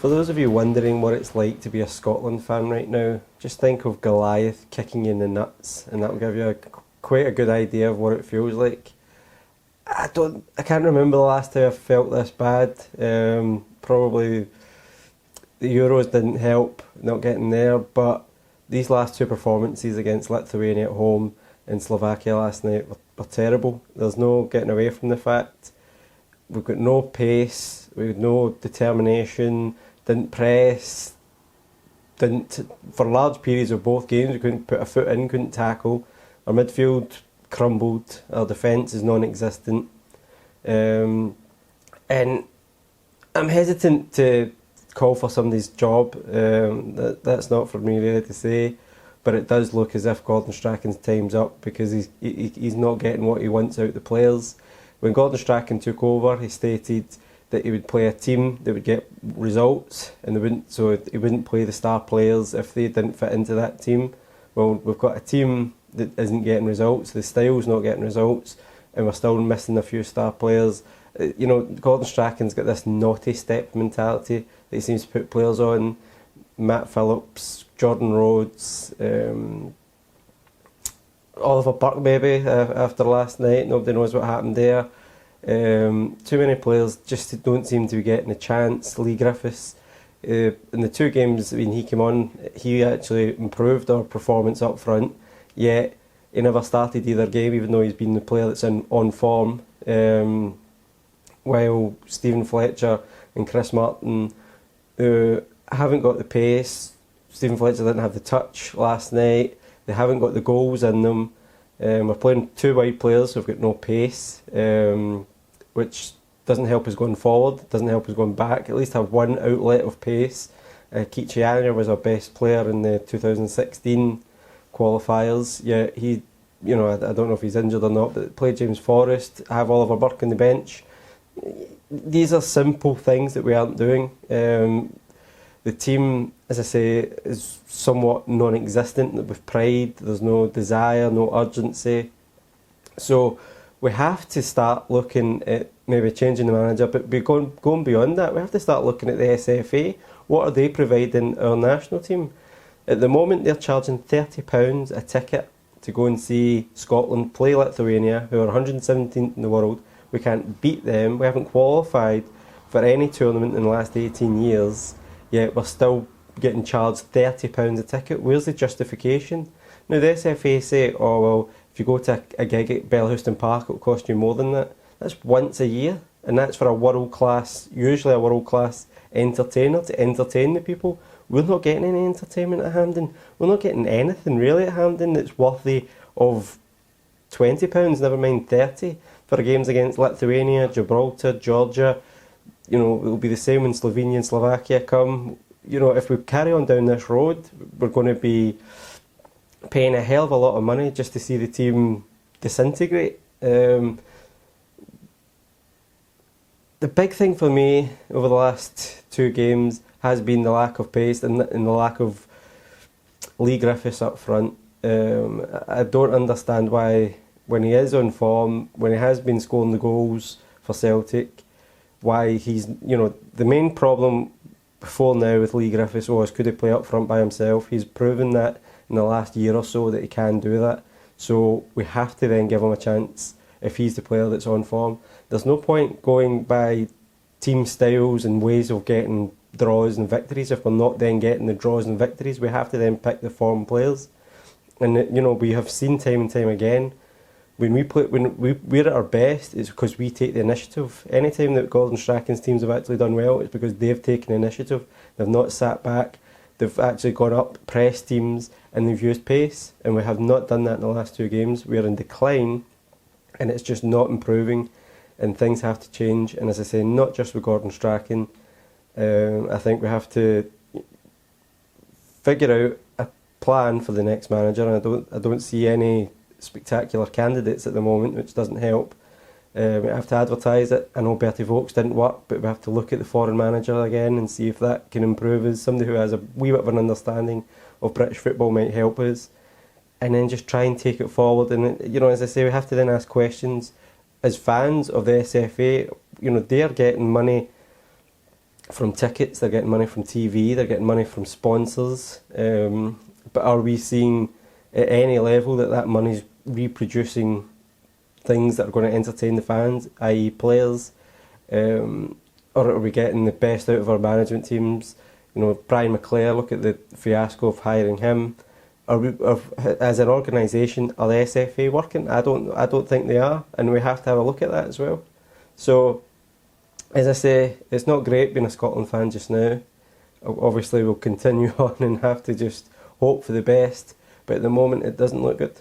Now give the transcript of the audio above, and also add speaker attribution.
Speaker 1: For those of you wondering what it's like to be a Scotland fan right now, just think of Goliath kicking you in the nuts, and that'll give you quite a good idea of what it feels like. I can't remember the last time I felt this bad. Probably the Euros didn't help, not getting there, but these last two performances against Lithuania at home and Slovakia last night were terrible. There's no getting away from the fact. We've got no pace, we've no determination, didn't press, for large periods of both games we couldn't put a foot in, couldn't tackle. Our midfield crumbled, our defence is non-existent. And I'm hesitant to call for somebody's job, that's not for me really to say, but it does look as if Gordon Strachan's time's up because he's not getting what he wants out of the players. When Gordon Strachan took over, he stated that he would play a team that would get results, and he wouldn't play the star players if they didn't fit into that team. Well, we've got a team that isn't getting results, the style's not getting results, and we're still missing a few star players. Gordon Strachan's got this naughty step mentality that he seems to put players on. Matt Phillips, Jordan Rhodes, Oliver Burke maybe after last night. Nobody knows what happened there. Too many players just don't seem to be getting a chance. Leigh Griffiths, in the two games when he came on, he actually improved our performance up front, yet he never started either game, even though he's been the player that's on form. While Stephen Fletcher and Chris Martin haven't got the pace. Stephen Fletcher didn't have the touch last night. They haven't got the goals in them. We're playing two wide players who've got no pace, which doesn't help us going forward, doesn't help us going back. At least have one outlet of pace. Kichi Anya was our best player in the 2016 qualifiers. Yeah, I don't know if he's injured or not, but play James Forrest, have Oliver Burke on the bench. These are simple things that we aren't doing. The team, as I say, is somewhat non-existent with pride. There's no desire, no urgency. So we have to start looking at maybe changing the manager, but going beyond that, we have to start looking at the SFA. What are they providing our national team? At the moment, they're charging £30 a ticket to go and see Scotland play Lithuania, who are 117th in the world. We can't beat them. We haven't qualified for any tournament in the last 18 years, yet we're still getting charged £30 a ticket. Where's the justification? Now, the SFA say, oh, well, if you go to a gig at Bellhouston Park, it'll cost you more than that. That's once a year, and that's for usually a world-class entertainer to entertain the people. We're not getting any entertainment at Hampden. We're not getting anything really at Hampden that's worthy of £20, never mind 30 for games against Lithuania, Gibraltar, Georgia. It'll be the same when Slovenia and Slovakia come. If we carry on down this road, we're going to be paying a hell of a lot of money just to see the team disintegrate. The big thing for me over the last two games has been the lack of pace and the lack of Leigh Griffiths up front. I don't understand why, when he is on form, when he has been scoring the goals for Celtic, why he's, the main problem before now with Leigh Griffiths was, could he play up front by himself? He's proven that in the last year or so that he can do that. So we have to then give him a chance if he's the player that's on form. There's no point going by team styles and ways of getting draws and victories if we're not then getting the draws and victories. We have to then pick the form players. And we have seen time and time again, when we're at our best, it's because we take the initiative. Anytime that Gordon Strachan's teams have actually done well, it's because they've taken initiative. They've not sat back. They've actually gone up, pressed teams, and they've used pace. And we have not done that in the last two games. We are in decline, and it's just not improving. And things have to change. And as I say, not just with Gordon Strachan. I think we have to figure out a plan for the next manager. And I don't see any spectacular candidates at the moment, which doesn't help. We have to advertise it. I know Bertie Vogts didn't work, but we have to look at the foreign manager again and see if that can improve us. Somebody who has a wee bit of an understanding of British football might help us. And then just try and take it forward. And, as I say, we have to then ask questions. As fans of the SFA, they're getting money from tickets, they're getting money from TV, they're getting money from sponsors. But are we seeing at any level that money's reproducing things that are going to entertain the fans, i.e. players? Or are we getting the best out of our management teams? You know, Brian McClare, look at the fiasco of hiring him. As an organisation, are the SFA working? I don't think they are, and we have to have a look at that as well. So, as I say, it's not great being a Scotland fan just now. Obviously, we'll continue on and have to just hope for the best, but at the moment it doesn't look good.